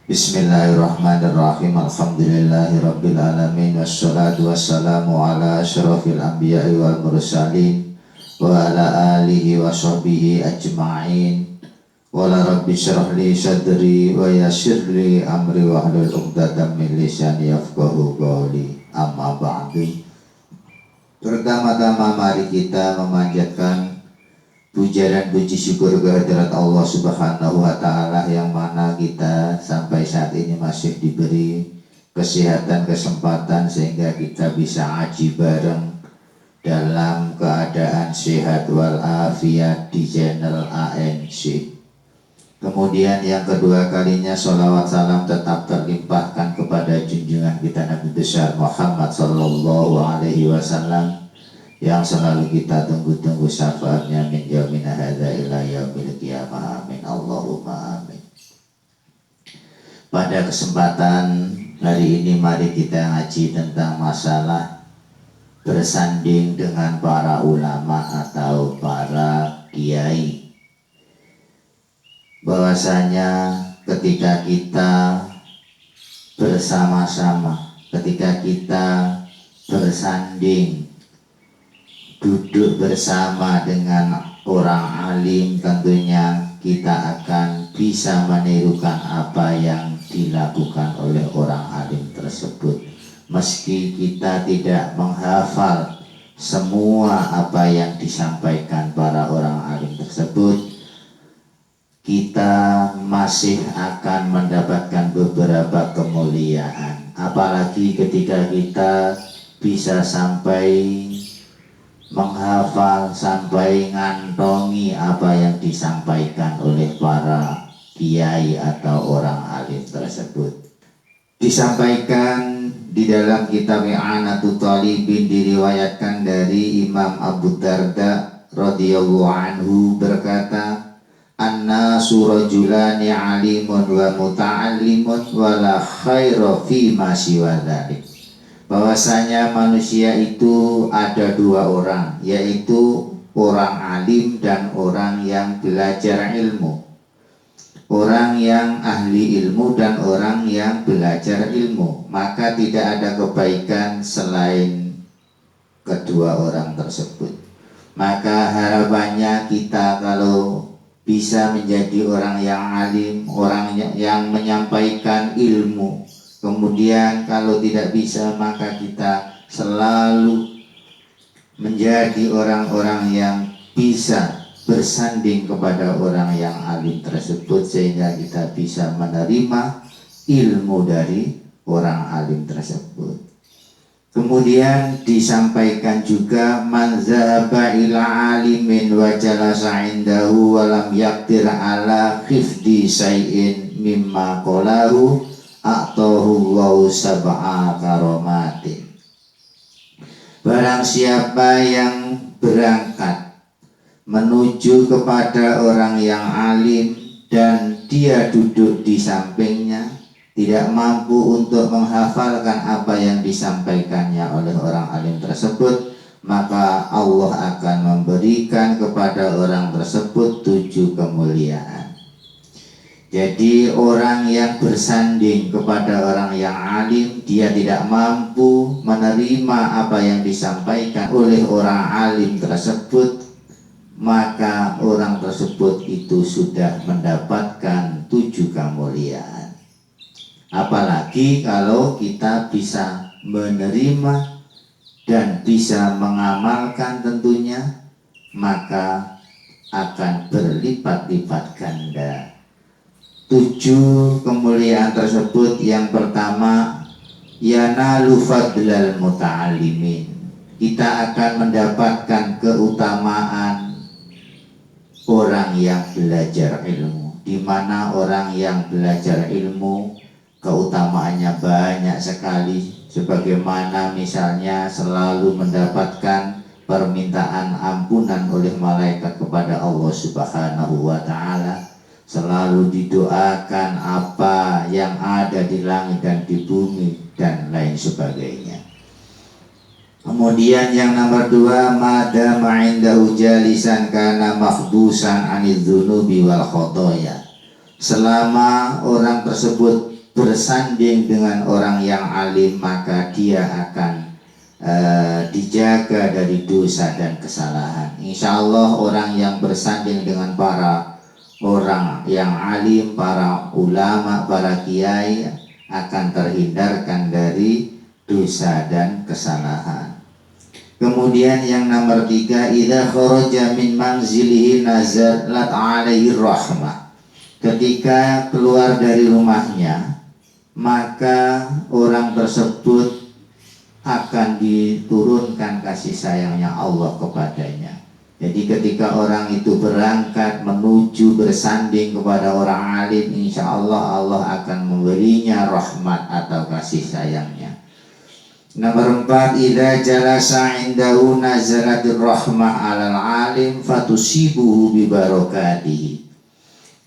Bismillahirrahmanirrahim. Alhamdulillahirabbil alamin wassalatu wassalamu ala asyrafil anbiya'i wal mursalin wa ala alihi wa sahbihi ajma'in. Wala rabbi syrah li sadri wa yassir li amri wa hlul 'uqdatam min lisani yafqahu qawli. Amma ba'du. Pertama-tama mari kita memanjatkan puja dan puji syukur kehadirat Allah Subhanahu wa Ta'ala, yang mana kita sampai saat ini masih diberi kesehatan, kesempatan sehingga kita bisa ngaji bareng dalam keadaan sehat walafiat di channel ANC. Kemudian yang kedua kalinya sholawat salam tetap terlimpahkan kepada junjungan kita Nabi besar Muhammad Sallallahu Alaihi Wasallam, yang selalu kita tunggu-tunggu syafaatnya min yaumina hadza ila yaumil qiyamah. Amin Allahumma amin. Pada kesempatan hari ini mari kita ngaji tentang masalah bersanding dengan para ulama atau para kiai. Bahwasanya ketika kita bersama-sama, ketika kita bersanding, duduk bersama dengan orang alim, tentunya kita akan bisa menirukan apa yang dilakukan oleh orang alim tersebut. Meski kita tidak menghafal semua apa yang disampaikan para orang alim tersebut, kita masih akan mendapatkan beberapa kemuliaan. Apalagi ketika kita bisa sampai menghafal, sampai ngantongi apa yang disampaikan oleh para kiai atau orang alim tersebut. Disampaikan di dalam kitab I'anatul Talibin, diriwayatkan dari Imam Abu Darda radhiyallahu anhu berkata, "Annasu rajulani alimun wa muta'allimun wa la khaira fi ma siwa dzalik." Bahwasanya manusia itu ada dua orang, yaitu orang alim dan orang yang belajar ilmu. Orang yang ahli ilmu dan orang yang belajar ilmu, maka tidak ada kebaikan selain kedua orang tersebut. Maka harapannya kita kalau bisa menjadi orang yang alim, orang yang menyampaikan ilmu. Kemudian kalau tidak bisa, maka kita selalu menjadi orang-orang yang bisa bersanding kepada orang yang alim tersebut, sehingga kita bisa menerima ilmu dari orang alim tersebut. Kemudian disampaikan juga, man zahaba ila alimin wa jalasa indahu wa lam yaqdir ala khifdi syai'in mimma qalahu a'tahu Allahu sab'a karomatin. Barang siapa yang berangkat menuju kepada orang yang alim dan dia duduk di sampingnya, tidak mampu untuk menghafalkan apa yang disampaikannya oleh orang alim tersebut, maka Allah akan memberikan kepada orang tersebut 7 kemuliaan. Jadi orang yang bersanding kepada orang yang alim, dia tidak mampu menerima apa yang disampaikan oleh orang alim tersebut, maka orang tersebut itu sudah mendapatkan 7 kemuliaan. Apalagi kalau kita bisa menerima dan bisa mengamalkan, tentunya maka akan berlipat-lipat ganda 7 kemuliaan tersebut. Yang pertama, yanalu fadlal muta'allimin. Kita akan mendapatkan keutamaan orang yang belajar ilmu, di mana orang yang belajar ilmu keutamaannya banyak sekali. Sebagaimana misalnya selalu mendapatkan permintaan ampunan oleh malaikat kepada Allah Subhanahu wa Ta'ala, selalu didoakan apa yang ada di langit dan di bumi dan lain sebagainya. Kemudian yang nomor 2, madama indahu jalisan kana mahbusan anidzunubi wal khotoya. Selama orang tersebut bersanding dengan orang yang alim, maka dia akan dijaga dari dosa dan kesalahan. Insya Allah orang yang bersanding dengan para orang yang alim, para ulama, para kiai akan terhindarkan dari dosa dan kesalahan. Kemudian yang nomor 3, idza kharaja min manzilihi nazalat alaihi rahmah. Ketika keluar dari rumahnya, maka orang tersebut akan diturunkan kasih sayangnya Allah kepadanya. Jadi ketika orang itu berangkat menuju bersanding kepada orang alim, insya Allah Allah akan memberinya rahmat atau kasih sayangnya. Nomor 4, idza jalasa indahu nazalatir rahmah 'alal alim fatusibuhu bi barakatihi.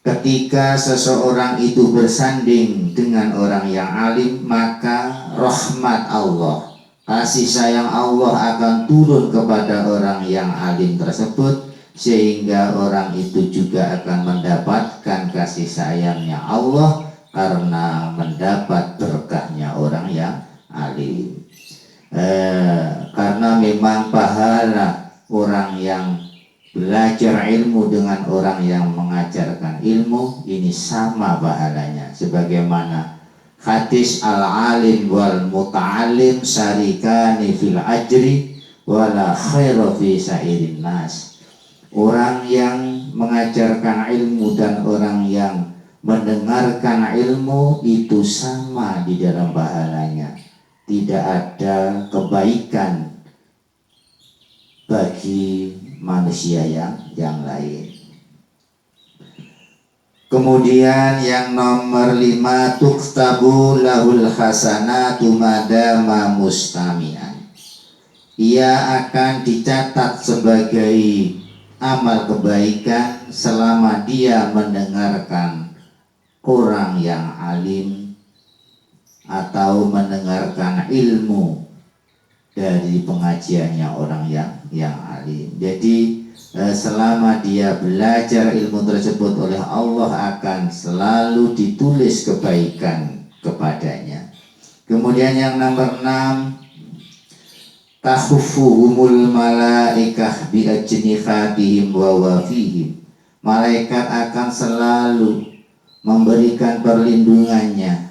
Ketika seseorang itu bersanding dengan orang yang alim, maka rahmat Allah, kasih sayang Allah akan turun kepada orang yang alim tersebut, sehingga orang itu juga akan mendapatkan kasih sayangnya Allah karena mendapat berkahnya orang yang alim. Karena memang pahala orang yang belajar ilmu dengan orang yang mengajarkan ilmu ini sama pahalanya, sebagaimana hadis al-alim wal muta'alim syarikani fil ajri wala khaira fi sairin nas. Orang yang mengajarkan ilmu dan orang yang mendengarkan ilmu itu sama di dalam pahalanya. Tidak ada kebaikan bagi manusia yang lain. Kemudian yang nomor 5, tuktabu lahul hasanatu madama mustami'an. Ia akan dicatat sebagai amal kebaikan selama dia mendengarkan orang yang alim atau mendengarkan ilmu dari pengajiannya orang yang alim. Jadi selama dia belajar ilmu tersebut oleh Allah akan selalu ditulis kebaikan kepadanya. Kemudian yang nomor 6, tahuffuhumul malaikah bi ajnihatihim wa wafihim. Malaikat akan selalu memberikan perlindungannya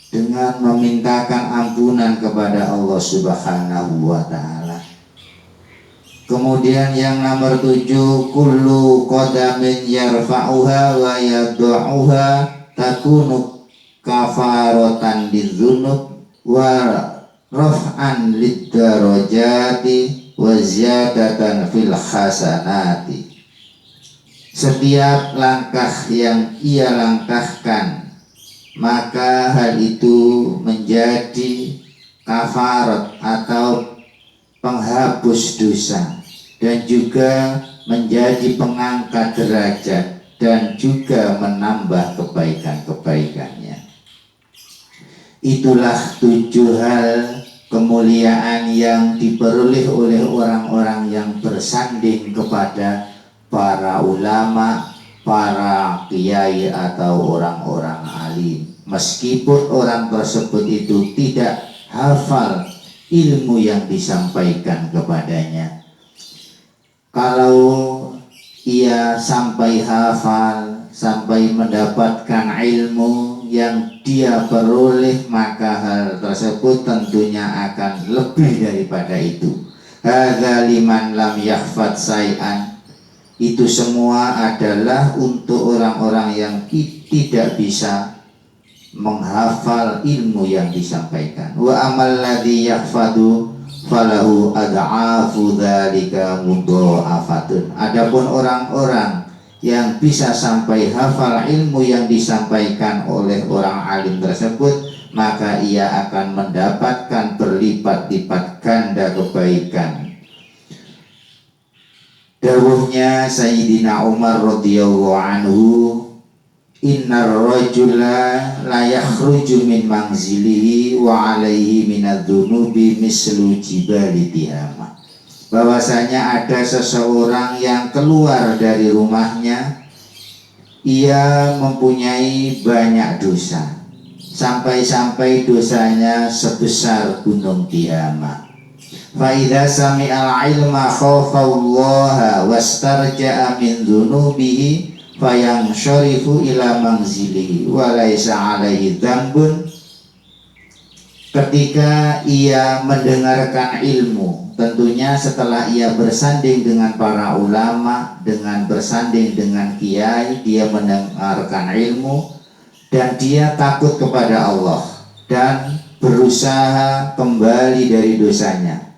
dengan memintakan ampunan kepada Allah Subhanahu wa ta'ala. Kemudian yang nomor 7, kullu qadamin yarfa'uha wa yad'uha takunu kafaratan lidzunub wa raf'an liddarajati wa ziyadatan fil hasanati. Setiap langkah yang ia langkahkan, maka hal itu menjadi kafarat atau penghapus dosa, dan juga menjadi pengangkat derajat, dan juga menambah kebaikan-kebaikannya. Itulah 7 hal kemuliaan yang diperoleh oleh orang-orang yang bersanding kepada para ulama, para kiai atau orang-orang alim. Meskipun orang tersebut itu tidak hafal ilmu yang disampaikan kepadanya, kalau ia sampai hafal, sampai mendapatkan ilmu yang dia peroleh, maka hal tersebut tentunya akan lebih daripada itu. Hadza liman lam yahfad say'an. Itu semua adalah untuk orang-orang yang tidak bisa menghafal ilmu yang disampaikan. Wa amal ladzi yahfadu falahu ad'afu dzalika mudha'afatun. Adapun orang-orang yang bisa sampai hafal ilmu yang disampaikan oleh orang alim tersebut, maka ia akan mendapatkan berlipat-lipat ganda kebaikan. Dawuhnya Sayyidina Umar radhiyallahu anhu, innar rajula la yakhruju min manzilihi wa alaihi minadz-dzunubi mislu jibali tihama. Bahwasanya ada seseorang yang keluar dari rumahnya, ia mempunyai banyak dosa, sampai-sampai dosanya sebesar gunung Tihamah. Fa idza sami'al ilma khaufallaha wastarja'a min dzunubihi fayansharifu ila manzilihi wa laisa 'alaihi dzambun. Ketika ia mendengarkan ilmu, tentunya setelah ia bersanding dengan para ulama, dengan bersanding dengan kiai, dia mendengarkan ilmu dan dia takut kepada Allah dan berusaha kembali dari dosanya.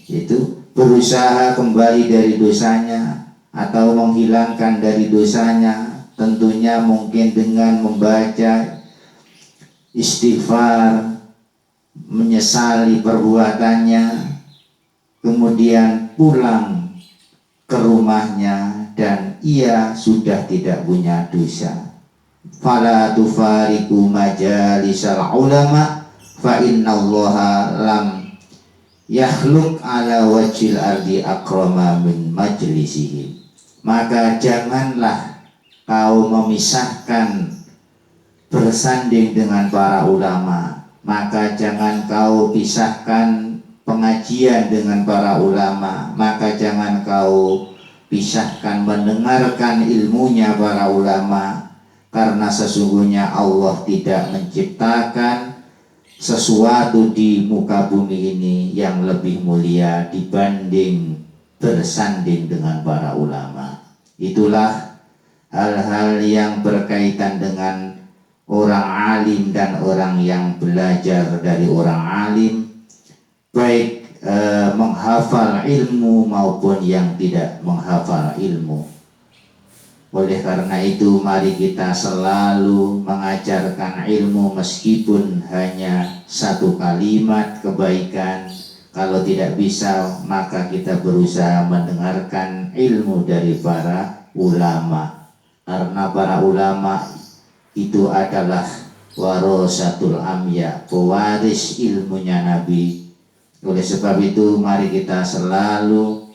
Itu berusaha kembali dari dosanya atau menghilangkan dari dosanya, tentunya mungkin dengan membaca istighfar, menyesali perbuatannya, kemudian pulang ke rumahnya dan ia sudah tidak punya dosa. Fala tufariqu majalisal ulama fa innallaha lam yakhluq ala wajhil ardi akrama min majlisihim. Maka janganlah kau memisahkan bersanding dengan para ulama, maka jangan kau pisahkan pengajian dengan para ulama, maka jangan kau pisahkan mendengarkan ilmunya para ulama, karena sesungguhnya Allah tidak menciptakan sesuatu di muka bumi ini yang lebih mulia dibanding bersanding dengan para ulama. Itulah hal-hal yang berkaitan dengan orang alim dan orang yang belajar dari orang alim, baik menghafal ilmu maupun yang tidak menghafal ilmu. Oleh karena itu mari kita selalu mengajarkan ilmu meskipun hanya satu kalimat kebaikan. Kalau tidak bisa maka kita berusaha mendengarkan ilmu dari para ulama, karena para ulama itu adalah warasatul anbiya, pewaris ilmunya Nabi. Oleh sebab itu mari kita selalu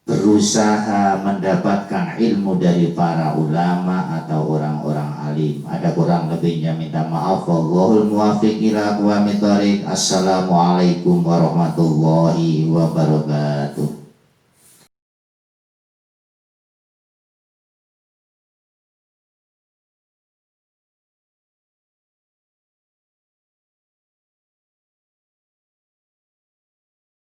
berusaha mendapatkan ilmu dari para ulama atau orang-orang alim. Ada kurang lebihnya minta maaf. Wallahul muwaffiq ila aqwamit thoriq. Assalamualaikum warahmatullahi wabarakatuh.